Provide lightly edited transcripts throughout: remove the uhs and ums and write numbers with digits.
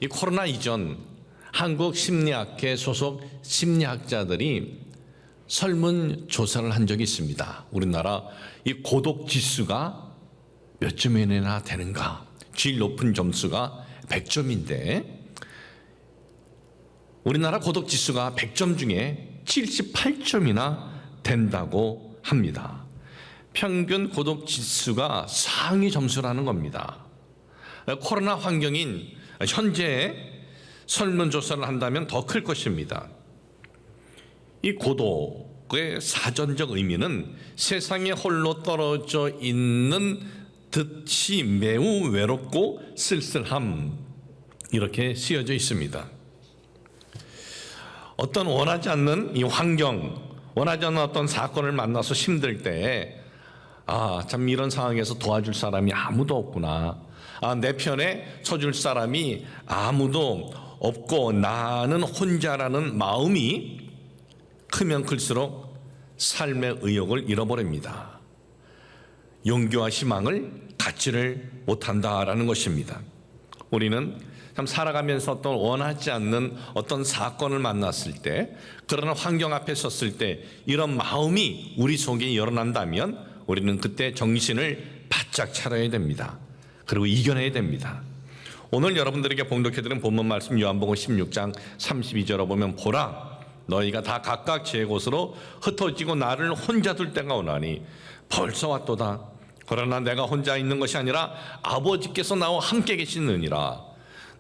이 코로나 이전 한국 심리학회 소속 심리학자들이 설문조사를 한 적이 있습니다. 우리나라 이 고독 지수가 몇 점이나 되는가? 제일 높은 점수가 100점인데 우리나라 고독 지수가 100점 중에 78점이나 된다고 합니다. 평균 고독 지수가 상위 점수라는 겁니다. 코로나 환경인 현재 설문조사를 한다면 더 클 것입니다. 이 고독의 사전적 의미는 세상에 홀로 떨어져 있는 듯이 매우 외롭고 쓸쓸함, 이렇게 쓰여져 있습니다. 어떤 원하지 않는 이 환경, 원하지 않는 어떤 사건을 만나서 힘들 때 참 이런 상황에서 도와줄 사람이 아무도 없구나, 내 편에 서줄 사람이 아무도 없고 나는 혼자라는 마음이 크면 클수록 삶의 의욕을 잃어버립니다. 용기와 희망을 갖지를 못한다라는 것입니다. 우리는 참 살아가면서 어떤 원하지 않는 어떤 사건을 만났을 때, 그런 환경 앞에 섰을 때 이런 마음이 우리 속에 일어난다면 우리는 그때 정신을 바짝 차려야 됩니다. 그리고 이겨내야 됩니다. 오늘 여러분들에게 봉독해드린 본문 말씀 요한복음 16장 32절에 보면, 보라 너희가 다 각각 제 곳으로 흩어지고 나를 혼자 둘 때가 오나니 벌써 왔도다. 그러나 내가 혼자 있는 것이 아니라 아버지께서 나와 함께 계시느니라.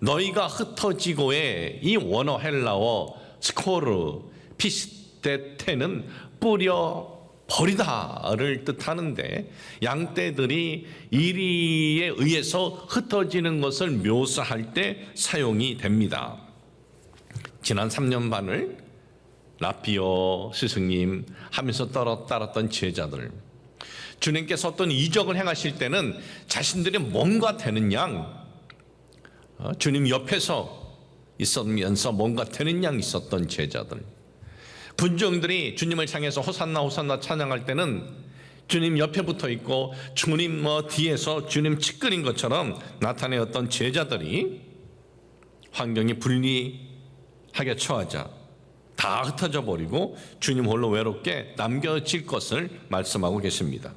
너희가 흩어지고의 이 원어 헬라어 스코르 피스테테는 뿌려 버리다를 뜻하는데, 양떼들이 이리에 의해서 흩어지는 것을 묘사할 때 사용이 됩니다. 지난 3년 반을 라피오 스승님 하면서 따랐던 제자들, 주님께서 어떤 이적을 행하실 때는 자신들이 뭔가 되는 양, 주님 옆에서 있으면서 뭔가 되는 양 있었던 제자들, 군중들이 주님을 향해서 호산나 호산나 찬양할 때는 주님 옆에 붙어 있고 주님 뒤에서 주님 치끄린 것처럼 나타내었던 제자들이 환경이 불리하게 처하자 다 흩어져 버리고 주님 홀로 외롭게 남겨질 것을 말씀하고 계십니다.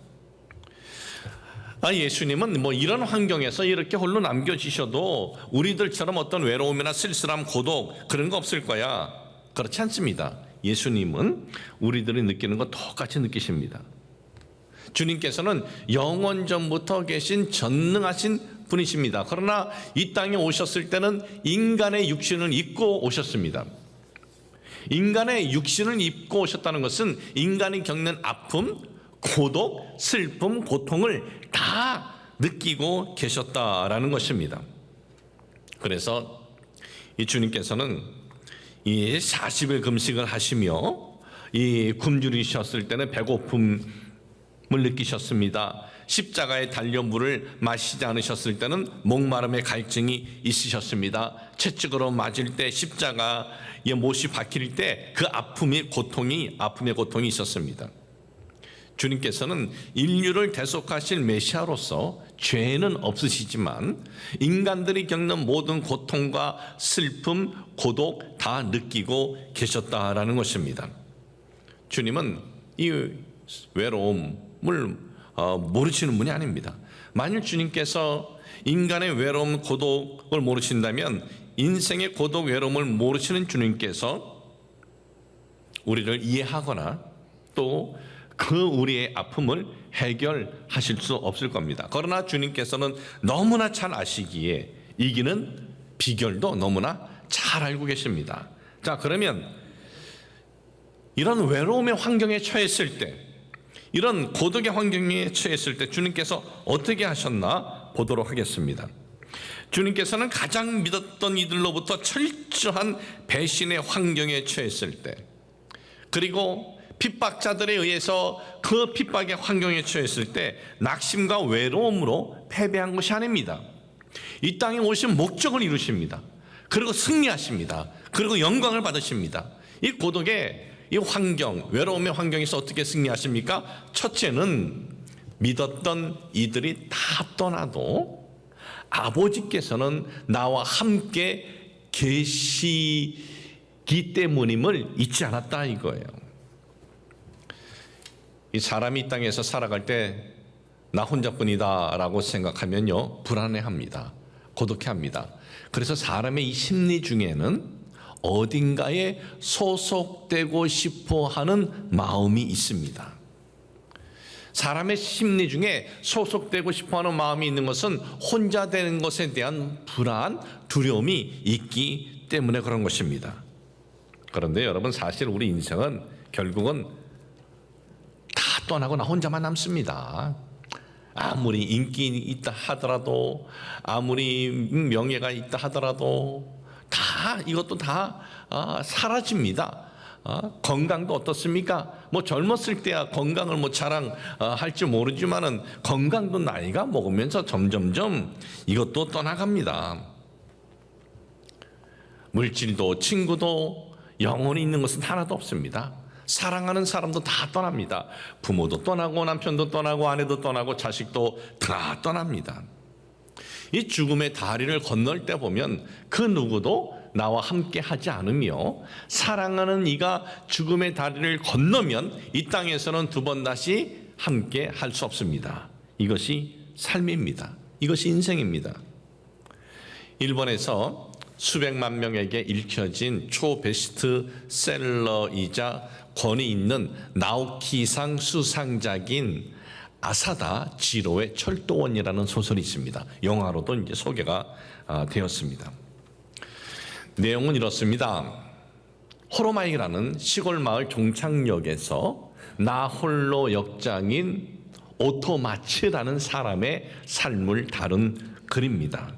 예수님은 이런 환경에서 이렇게 홀로 남겨지셔도 우리들처럼 어떤 외로움이나 쓸쓸함, 고독 그런 거 없을 거야, 그렇지 않습니다. 예수님은 우리들이 느끼는 거 똑같이 느끼십니다. 주님께서는 영원 전부터 계신 전능하신 분이십니다. 그러나 이 땅에 오셨을 때는 인간의 육신을 입고 오셨습니다. 인간의 육신을 입고 오셨다는 것은 인간이 겪는 아픔, 고독, 슬픔, 고통을 다 느끼고 계셨다라는 것입니다. 그래서 이 주님께서는 이 40일 금식을 하시며 이 굶주리셨을 때는 배고픔을 느끼셨습니다. 십자가에 달려 물을 마시지 않으셨을 때는 목마름의 갈증이 있으셨습니다. 채찍으로 맞을 때, 십자가에 못이 박힐 때 그 아픔의 고통이 있었습니다. 주님께서는 인류를 대속하실 메시아로서 죄는 없으시지만 인간들이 겪는 모든 고통과 슬픔, 고독 다 느끼고 계셨다라는 것입니다. 주님은 이 외로움을 모르시는 분이 아닙니다. 만일 주님께서 인간의 외로움, 고독을 모르신다면 인생의 고독, 외로움을 모르시는 주님께서 우리를 이해하거나 또 우리의 아픔을 해결하실 수 없을 겁니다. 그러나 주님께서는 너무나 잘 아시기에 이기는 비결도 너무나 잘 알고 계십니다. 자, 그러면 이런 외로움의 환경에 처했을 때, 이런 고독의 환경에 처했을 때 주님께서 어떻게 하셨나 보도록 하겠습니다. 주님께서는 가장 믿었던 이들로부터 철저한 배신의 환경에 처했을 때, 그리고 핍박자들에 의해서 그 핍박의 환경에 처했을 때 낙심과 외로움으로 패배한 것이 아닙니다. 이 땅에 오신 목적을 이루십니다. 그리고 승리하십니다. 그리고 영광을 받으십니다. 이 고독의 이 환경, 외로움의 환경에서 어떻게 승리하십니까? 첫째는 믿었던 이들이 다 떠나도 아버지께서는 나와 함께 계시기 때문임을 잊지 않았다 이거예요. 이 사람이 이 땅에서 살아갈 때 나 혼자뿐이다라고 생각하면요, 불안해합니다. 고독해합니다. 그래서 사람의 이 심리 중에는 어딘가에 소속되고 싶어 하는 마음이 있습니다. 사람의 심리 중에 소속되고 싶어 하는 마음이 있는 것은 혼자 되는 것에 대한 불안, 두려움이 있기 때문에 그런 것입니다. 그런데 여러분, 사실 우리 인생은 결국은 다 떠나고 나 혼자만 남습니다. 아무리 인기 있다 하더라도, 아무리 명예가 있다 하더라도 이것도 다 사라집니다. 건강도 어떻습니까? 젊었을 때야 건강을 자랑할지 모르지만은 건강도 나이가 먹으면서 점점점 이것도 떠나갑니다. 물질도 친구도 영원히 있는 것은 하나도 없습니다. 사랑하는 사람도 다 떠납니다. 부모도 떠나고 남편도 떠나고 아내도 떠나고 자식도 다 떠납니다. 이 죽음의 다리를 건널 때 보면 그 누구도 나와 함께 하지 않으며, 사랑하는 이가 죽음의 다리를 건너면 이 땅에서는 두 번 다시 함께 할 수 없습니다. 이것이 삶입니다. 이것이 인생입니다. 일본에서 수백만 명에게 읽혀진 초베스트셀러이자 권위 있는 나오키상 수상작인 아사다 지로의 철도원이라는 소설이 있습니다. 영화로도 이제 소개가 되었습니다. 내용은 이렇습니다. 호로마이라는 시골 마을 종착역에서 나 홀로 역장인 오토마츠라는 사람의 삶을 다룬 글입니다.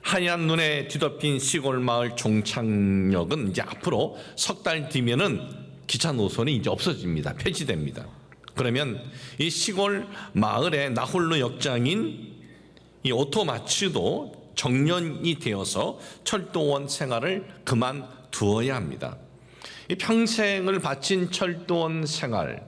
하얀 눈에 뒤덮인 시골 마을 종착역은 이제 앞으로 석 달 뒤면은 기차 노선이 이제 없어집니다. 폐지됩니다. 그러면 이 시골 마을의 나홀로 역장인 이 오토마츠도 정년이 되어서 철도원 생활을 그만두어야 합니다. 이 평생을 바친 철도원 생활,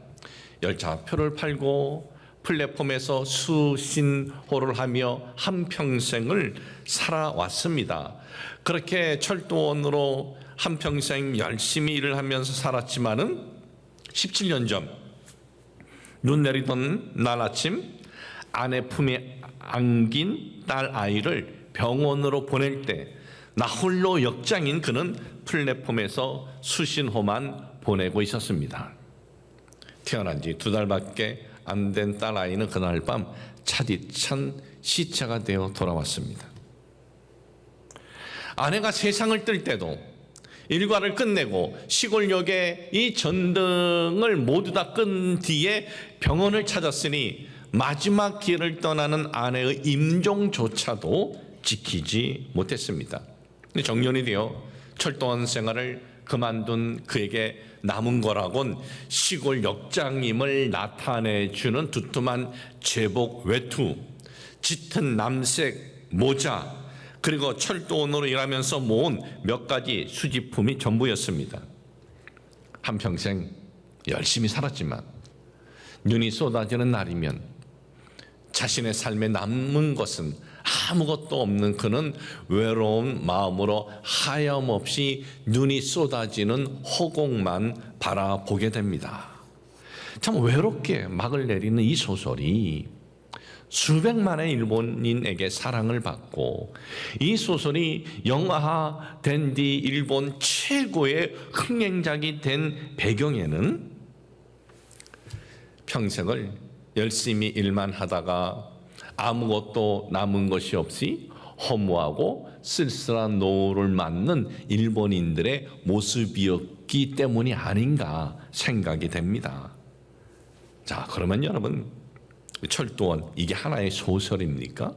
열차표를 팔고 플랫폼에서 수신호를 하며 한평생을 살아왔습니다. 그렇게 철도원으로 한평생 열심히 일을 하면서 살았지만은 17년 전 눈 내리던 날 아침 아내 품에 안긴 딸 아이를 병원으로 보낼 때 나 홀로 역장인 그는 플랫폼에서 수신호만 보내고 있었습니다. 태어난 지 2달밖에 안 된 딸 아이는 그날 밤 차디찬 시체가 되어 돌아왔습니다. 아내가 세상을 뜰 때도 일과를 끝내고 시골역에 이 전등을 모두 다 끈 뒤에 병원을 찾았으니 마지막 길을 떠나는 아내의 임종조차도 지키지 못했습니다. 정년이 되어 철도원 생활을 그만둔 그에게 남은 거라곤 시골 역장임을 나타내주는 두툼한 제복 외투, 짙은 남색 모자, 그리고 철도원으로 일하면서 모은 몇 가지 수집품이 전부였습니다. 한평생 열심히 살았지만 눈이 쏟아지는 날이면 자신의 삶에 남은 것은 아무것도 없는 그는 외로운 마음으로 하염없이 눈이 쏟아지는 허공만 바라보게 됩니다. 참 외롭게 막을 내리는 이 소설이 수백만의 일본인에게 사랑을 받고, 이 소설이 영화화된 뒤 일본 최고의 흥행작이 된 배경에는 평생을 열심히 일만 하다가 아무것도 남은 것이 없이 허무하고 쓸쓸한 노후를 맞는 일본인들의 모습이었기 때문이 아닌가 생각이 됩니다. 자, 그러면 여러분, 철도원, 이게 하나의 소설입니까?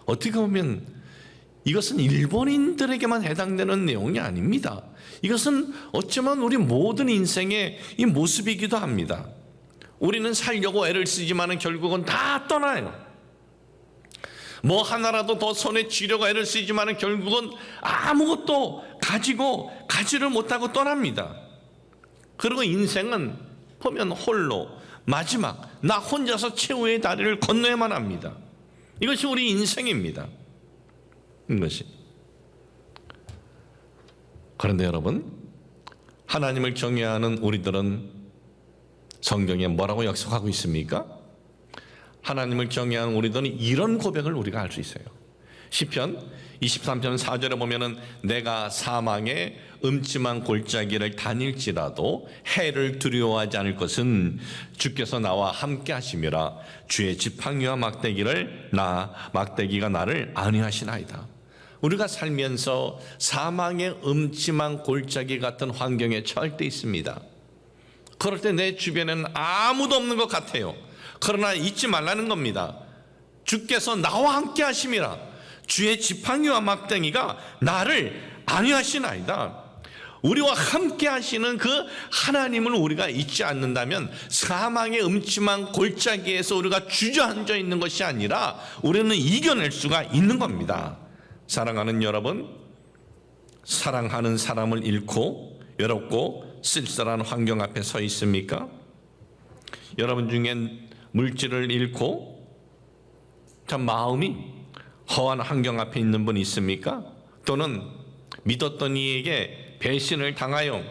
어떻게 보면 이것은 일본인들에게만 해당되는 내용이 아닙니다. 이것은 어쩌면 우리 모든 인생의 이 모습이기도 합니다. 우리는 살려고 애를 쓰지만 결국은 다 떠나요. 뭐 하나라도 더 손에 쥐려고 애를 쓰지만 결국은 아무것도 가지를 못하고 떠납니다. 그리고 인생은 보면 홀로 마지막 나 혼자서 최후의 다리를 건너야만 합니다. 이것이 우리 인생입니다. 이것이. 그런데 여러분, 하나님을 경외하는 우리들은 성경에 뭐라고 약속하고 있습니까? 하나님을 경외하는 우리들은 이런 고백을 우리가 할 수 있어요. 시편 23편 4절에 보면은 내가 사망의 음침한 골짜기를 다닐지라도 해를 두려워하지 않을 것은 주께서 나와 함께 하심이라. 주의 지팡이와 막대기가 나를 안위하시나이다. 우리가 살면서 사망의 음침한 골짜기 같은 환경에 처할 때 있습니다. 그럴 때 내 주변에는 아무도 없는 것 같아요. 그러나 잊지 말라는 겁니다. 주께서 나와 함께 하심이라. 주의 지팡이와 막대기가 나를 안위하시나이다. 우리와 함께 하시는 그 하나님을 우리가 잊지 않는다면 사망의 음침한 골짜기에서 우리가 주저앉아 있는 것이 아니라 우리는 이겨낼 수가 있는 겁니다. 사랑하는 여러분, 사랑하는 사람을 잃고 외롭고 쓸쓸한 환경 앞에 서 있습니까? 여러분 중엔 물질을 잃고 참 마음이 허한 환경 앞에 있는 분 있습니까? 또는 믿었던 이에게 배신을 당하여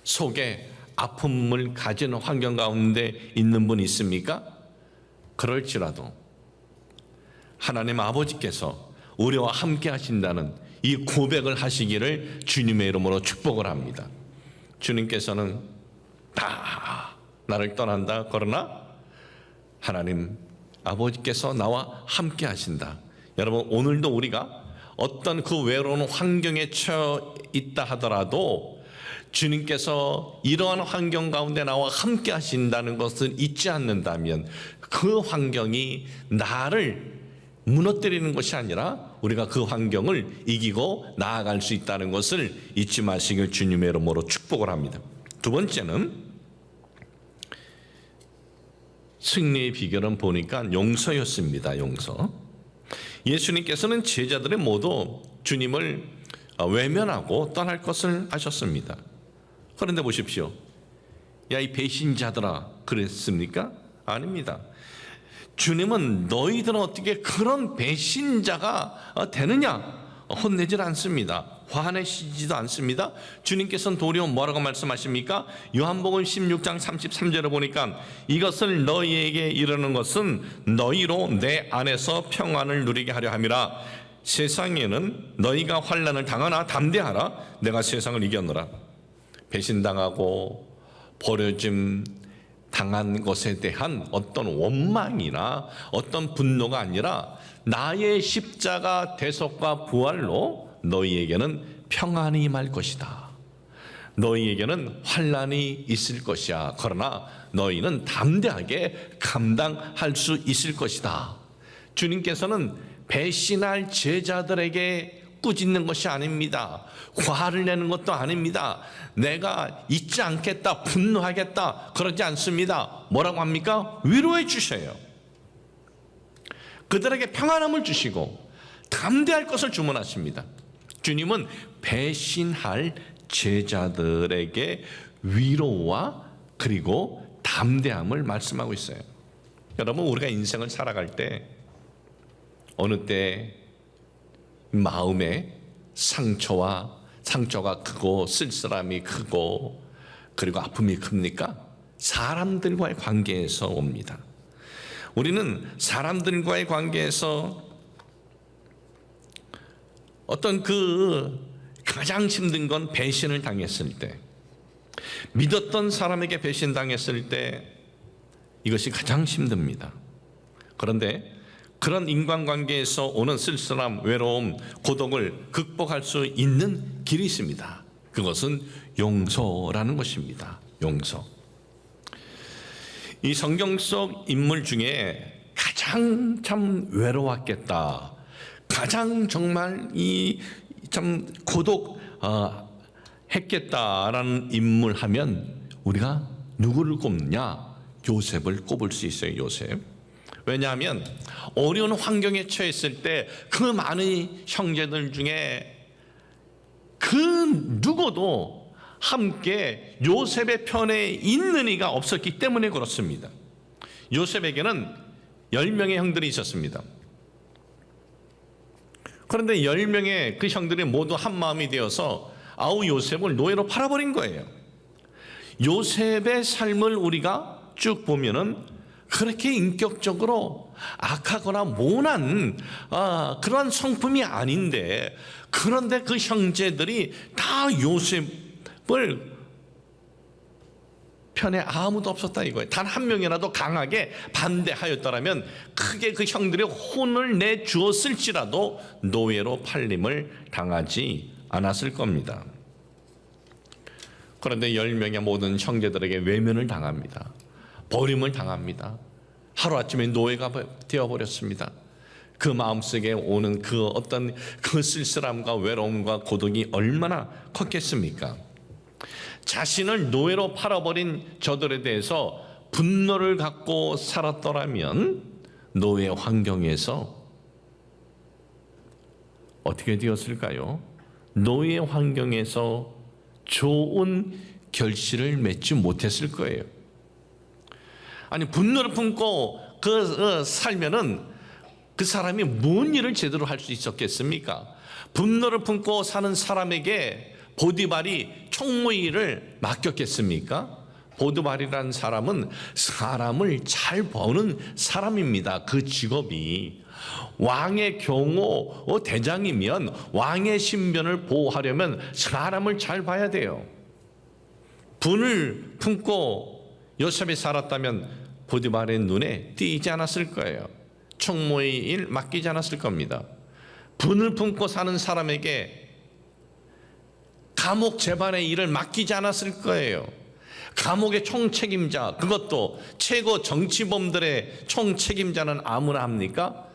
속에 아픔을 가진 환경 가운데 있는 분 있습니까? 그럴지라도 하나님 아버지께서 우리와 함께 하신다는 이 고백을 하시기를 주님의 이름으로 축복을 합니다. 주님께서는 다 나를 떠난다. 그러나 하나님 아버지께서 나와 함께 하신다. 여러분, 오늘도 우리가 어떤 그 외로운 환경에 처해 있다 하더라도 주님께서 이러한 환경 가운데 나와 함께 하신다는 것을 잊지 않는다면 그 환경이 나를 무너뜨리는 것이 아니라 우리가 그 환경을 이기고 나아갈 수 있다는 것을 잊지 마시길 주님의 이름으로 축복을 합니다. 두 번째는 승리의 비결은 보니까 용서였습니다. 용서. 예수님께서는 제자들의 모두 주님을 외면하고 떠날 것을 아셨습니다. 그런데 보십시오. 야, 이 배신자들아, 그랬습니까? 아닙니다. 주님은 너희들은 어떻게 그런 배신자가 되느냐 혼내질 않습니다. 화내시지도 않습니다. 주님께서는 도리어 뭐라고 말씀하십니까? 요한복음 16장 33절에 보니까 이것을 너희에게 이르는 것은 너희로 내 안에서 평안을 누리게 하려 함이라. 세상에는 너희가 환난을 당하나 담대하라. 내가 세상을 이겼노라. 배신당하고 버려짐 당한 것에 대한 어떤 원망이나 어떤 분노가 아니라 나의 십자가 대속과 부활로 너희에게는 평안이 임할 것이다. 너희에게는 환난이 있을 것이야. 그러나 너희는 담대하게 감당할 수 있을 것이다. 주님께서는 배신할 제자들에게 꾸짖는 것이 아닙니다. 화를 내는 것도 아닙니다. 내가 잊지 않겠다, 분노하겠다, 그러지 않습니다. 뭐라고 합니까? 위로해 주셔요. 그들에게 평안함을 주시고 담대할 것을 주문하십니다. 주님은 배신할 제자들에게 위로와 그리고 담대함을 말씀하고 있어요. 여러분, 우리가 인생을 살아갈 때 어느 때 마음에 상처가 크고 쓸쓸함이 크고 그리고 아픔이 큽니까? 사람들과의 관계에서 옵니다. 우리는 사람들과의 관계에서 어떤 그 가장 힘든 건 배신을 당했을 때, 믿었던 사람에게 배신당했을 때 이것이 가장 힘듭니다. 그런데 그런 인간관계에서 오는 쓸쓸함, 외로움, 고독을 극복할 수 있는 길이 있습니다. 그것은 용서라는 것입니다. 용서. 이 성경 속 인물 중에 가장 참 외로웠겠다, 가장 정말 이 참 고독 했겠다라는 인물 하면 우리가 누구를 꼽느냐? 요셉을 꼽을 수 있어요. 요셉. 왜냐하면 어려운 환경에 처했을 때 그 많은 형제들 중에 그 누구도 함께 요셉의 편에 있는 이가 없었기 때문에 그렇습니다. 요셉에게는 10명의 형들이 있었습니다. 그런데 10명의 그 형들이 모두 한 마음이 되어서 아우 요셉을 노예로 팔아버린 거예요. 요셉의 삶을 우리가 쭉 보면은 그렇게 인격적으로 악하거나 모난 그런 성품이 아닌데, 그런데 그 형제들이 다 요셉을 편에 아무도 없었다 이거예요. 단 한 명이라도 강하게 반대하였더라면 크게 그 형들이 혼을 내주었을지라도 노예로 팔림을 당하지 않았을 겁니다. 그런데 10명의 모든 형제들에게 외면을 당합니다. 버림을 당합니다. 하루아침에 노예가 되어버렸습니다. 그 마음속에 오는 그 어떤 그 쓸쓸함과 외로움과 고독이 얼마나 컸겠습니까? 자신을 노예로 팔아버린 저들에 대해서 분노를 갖고 살았더라면 노예 환경에서 어떻게 되었을까요? 노예 환경에서 좋은 결실을 맺지 못했을 거예요. 아니, 분노를 품고 살면은 그 사람이 뭔 일을 제대로 할 수 있었겠습니까? 분노를 품고 사는 사람에게 보디발이 총무의 일을 맡겼겠습니까? 보디발이라는 사람은 사람을 잘 버는 사람입니다. 그 직업이 왕의 경호 대장이면 왕의 신변을 보호하려면 사람을 잘 봐야 돼요. 분을 품고 요셉이 살았다면 보디발의 눈에 띄지 않았을 거예요. 총무의 일 맡기지 않았을 겁니다. 분을 품고 사는 사람에게 감옥 재반의 일을 맡기지 않았을 거예요. 감옥의 총책임자, 그것도 최고 정치범들의 총책임자는 아무나 합니까?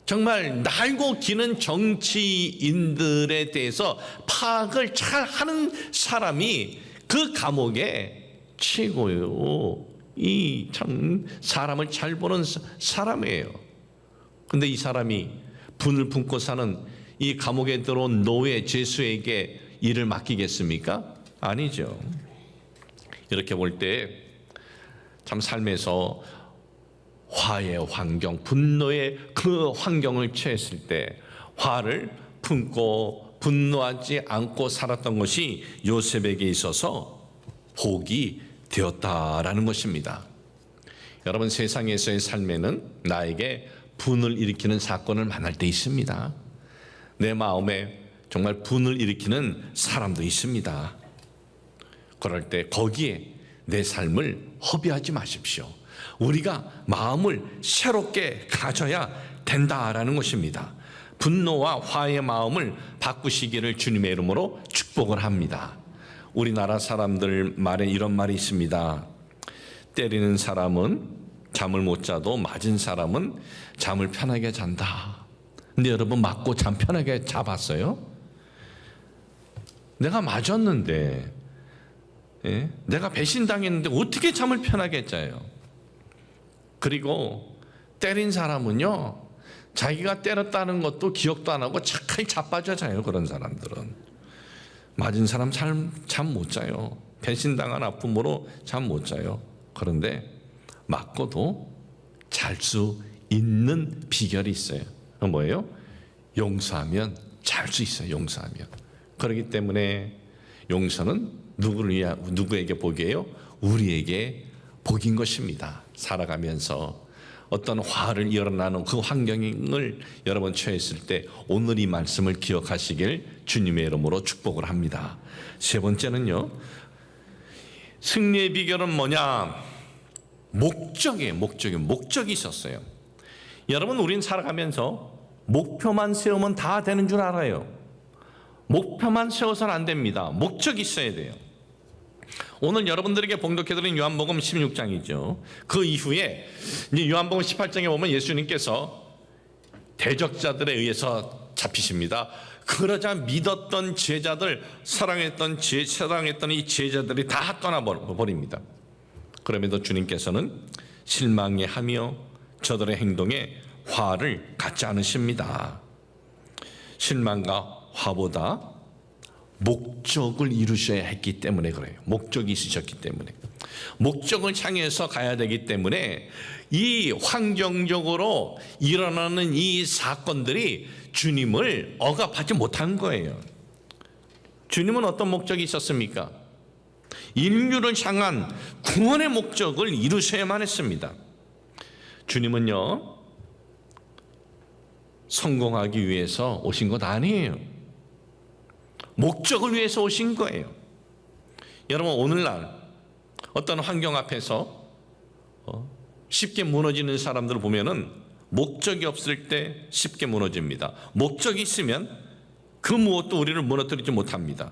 정말 날고 기는 정치인들에 대해서 파악을 잘 하는 사람이 그 감옥의 최고요. 이 참 사람을 잘 보는 사람이에요. 근데 이 사람이 분을 품고 사는 이 감옥에 들어온 노예 죄수에게 일을 맡기겠습니까? 아니죠. 이렇게 볼 때 참 삶에서 화의 환경, 분노의 그 환경을 처했을 때 화를 품고 분노하지 않고 살았던 것이 요셉에게 있어서 복이 되었다라는 것입니다. 여러분, 세상에서의 삶에는 나에게 분을 일으키는 사건을 만날 때 있습니다. 내 마음에 정말 분을 일으키는 사람도 있습니다. 그럴 때 거기에 내 삶을 허비하지 마십시오. 우리가 마음을 새롭게 가져야 된다라는 것입니다. 분노와 화의 마음을 바꾸시기를 주님의 이름으로 축복을 합니다. 우리나라 사람들 말에 이런 말이 있습니다. 때리는 사람은 잠을 못 자도 맞은 사람은 잠을 편하게 잔다. 근데 여러분, 맞고 잠 편하게 자봤어요? 내가 맞았는데, 내가 배신당했는데 어떻게 잠을 편하게 자요? 그리고 때린 사람은요, 자기가 때렸다는 것도 기억도 안 하고 착하게 자빠져 자요. 그런 사람들은 맞은 사람 잠 못 자요. 배신당한 아픔으로 잠 못 자요. 그런데 맞고도 잘 수 있는 비결이 있어요. 뭐예요? 용서하면 잘 수 있어요. 용서하면. 그렇기 때문에 용서는 누구에게 복이에요? 우리에게 복인 것입니다. 살아가면서 어떤 화를 일어나는 그 환경을 여러분 처했을 때 오늘 이 말씀을 기억하시길 주님의 이름으로 축복을 합니다. 세 번째는요, 승리의 비결은 뭐냐? 목적이 있었어요. 여러분, 우린 살아가면서 목표만 세우면 다 되는 줄 알아요. 목표만 세워서는 안 됩니다. 목적이 있어야 돼요. 오늘 여러분들에게 봉독해드린 요한복음 16장이죠. 그 이후에 이제 요한복음 18장에 보면 예수님께서 대적자들에 의해서 잡히십니다. 그러자 믿었던 제자들, 사랑했던 이 제자들이 다 떠나버립니다. 그럼에도 주님께서는 실망해 하며 저들의 행동에 화를 갖지 않으십니다. 실망과 화보다 목적을 이루셔야 했기 때문에 그래요. 목적이 있으셨기 때문에. 목적을 향해서 가야 되기 때문에 이 환경적으로 일어나는 이 사건들이 주님을 억압하지 못한 거예요. 주님은 어떤 목적이 있었습니까? 인류를 향한 구원의 목적을 이루셔야만 했습니다. 주님은요, 성공하기 위해서 오신 것 아니에요. 목적을 위해서 오신 거예요. 여러분, 오늘날 어떤 환경 앞에서 쉽게 무너지는 사람들을 보면은 목적이 없을 때 쉽게 무너집니다. 목적이 있으면 그 무엇도 우리를 무너뜨리지 못합니다.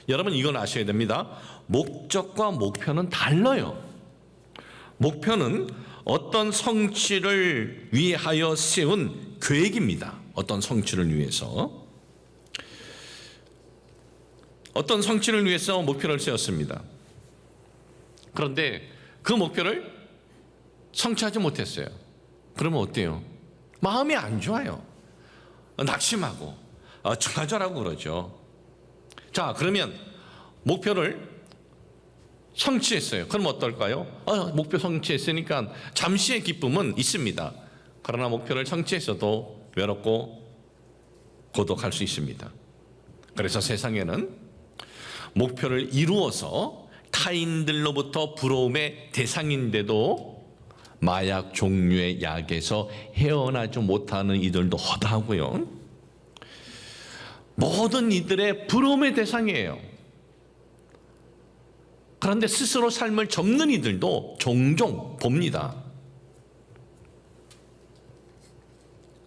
여러분, 이건 아셔야 됩니다. 목적과 목표는 달라요. 목표는 어떤 성취를 위하여 세운 계획입니다. 어떤 성취를 위해서. 어떤 성취를 위해서 목표를 세웠습니다. 그런데 그 목표를 성취하지 못했어요. 그러면 어때요? 마음이 안 좋아요. 낙심하고 좌절하고 그러죠. 자, 그러면 목표를 성취했어요. 그럼 어떨까요? 목표 성취했으니까 잠시의 기쁨은 있습니다. 그러나 목표를 성취했어도 외롭고 고독할 수 있습니다. 그래서 세상에는 목표를 이루어서 타인들로부터 부러움의 대상인데도 마약 종류의 약에서 헤어나지 못하는 이들도 허다하고요. 모든 이들의 부러움의 대상이에요. 그런데 스스로 삶을 접는 이들도 종종 봅니다.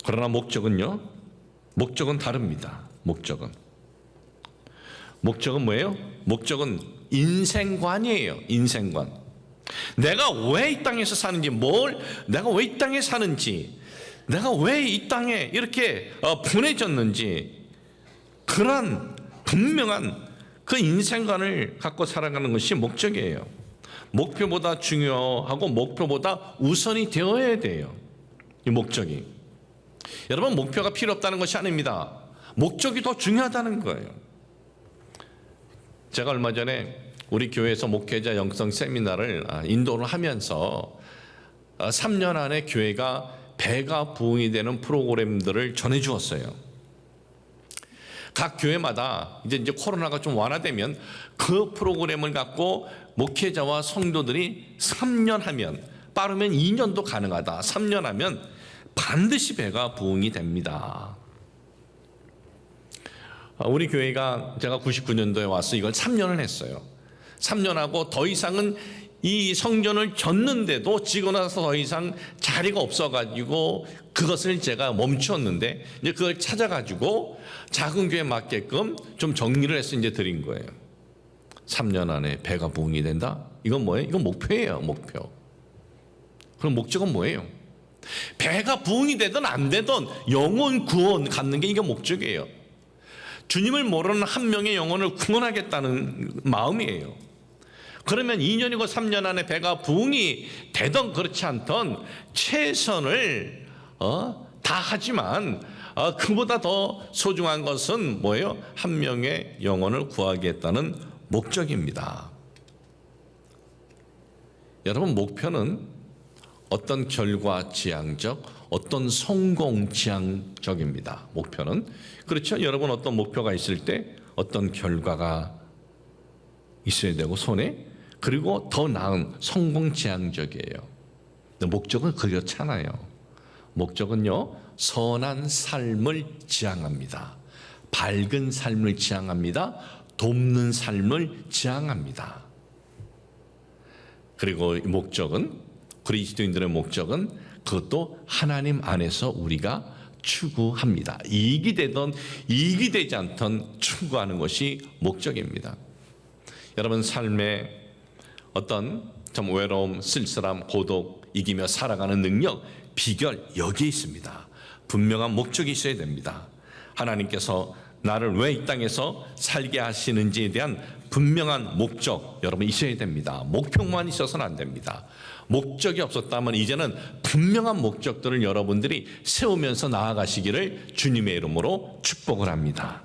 그러나 목적은요? 목적은 다릅니다. 목적은 뭐예요? 목적은 인생관이에요. 인생관. 내가 왜 이 땅에서 사는지, 내가 왜 이 땅에 사는지, 내가 왜 이 땅에 이렇게 보내졌는지, 그런 분명한 그 인생관을 갖고 살아가는 것이 목적이에요. 목표보다 중요하고 목표보다 우선이 되어야 돼요. 이 목적이. 여러분, 목표가 필요 없다는 것이 아닙니다. 목적이 더 중요하다는 거예요. 제가 얼마 전에 우리 교회에서 목회자 영성 세미나를 인도를 하면서 3년 안에 교회가 배가 부흥이 되는 프로그램들을 전해 주었어요. 각 교회마다 이제 코로나가 좀 완화되면 그 프로그램을 갖고 목회자와 성도들이 3년 하면, 빠르면 2년도 가능하다. 3년 하면 반드시 배가 부흥이 됩니다. 우리 교회가 제가 99년도에 와서 이걸 3년을 했어요. 3년 하고 더 이상은 이 성전을 졌는데도 지고 나서 더 이상 자리가 없어가지고 그것을 제가 멈추었는데, 이제 그걸 찾아가지고 작은 교회에 맞게끔 좀 정리를 해서 이제 드린 거예요. 3년 안에 배가 부흥이 된다? 이건 뭐예요? 이건 목표예요. 목표. 그럼 목적은 뭐예요? 배가 부흥이 되든 안 되든 영혼 구원 갖는 게 이게 목적이에요. 주님을 모르는 한 명의 영혼을 구원하겠다는 마음이에요. 그러면 2년이고 3년 안에 배가 부흥이 되던 그렇지 않던 최선을 다 하지만 그보다 더 소중한 것은 뭐예요? 한 명의 영혼을 구하겠다는 목적입니다. 여러분, 목표는 어떤 결과 지향적, 어떤 성공 지향적입니다. 목표는. 그렇죠? 여러분, 어떤 목표가 있을 때 어떤 결과가 있어야 되고 손에, 그리고 더 나은 성공 지향적이에요. 근데 목적은 그렇잖아요. 목적은요, 선한 삶을 지향합니다. 밝은 삶을 지향합니다. 돕는 삶을 지향합니다. 그리고 이 목적은, 그리스도인들의 목적은 그것도 하나님 안에서 우리가 추구합니다. 이익이 되든 이익이 되지 않든 추구하는 것이 목적입니다. 여러분, 삶에 어떤 좀 외로움, 쓸쓸함, 고독 이기며 살아가는 능력, 비결 여기에 있습니다. 분명한 목적이 있어야 됩니다. 하나님께서 나를 왜 이 땅에서 살게 하시는지에 대한 분명한 목적 여러분 있어야 됩니다. 목표만 있어서는 안 됩니다. 목적이 없었다면 이제는 분명한 목적들을 여러분들이 세우면서 나아가시기를 주님의 이름으로 축복을 합니다.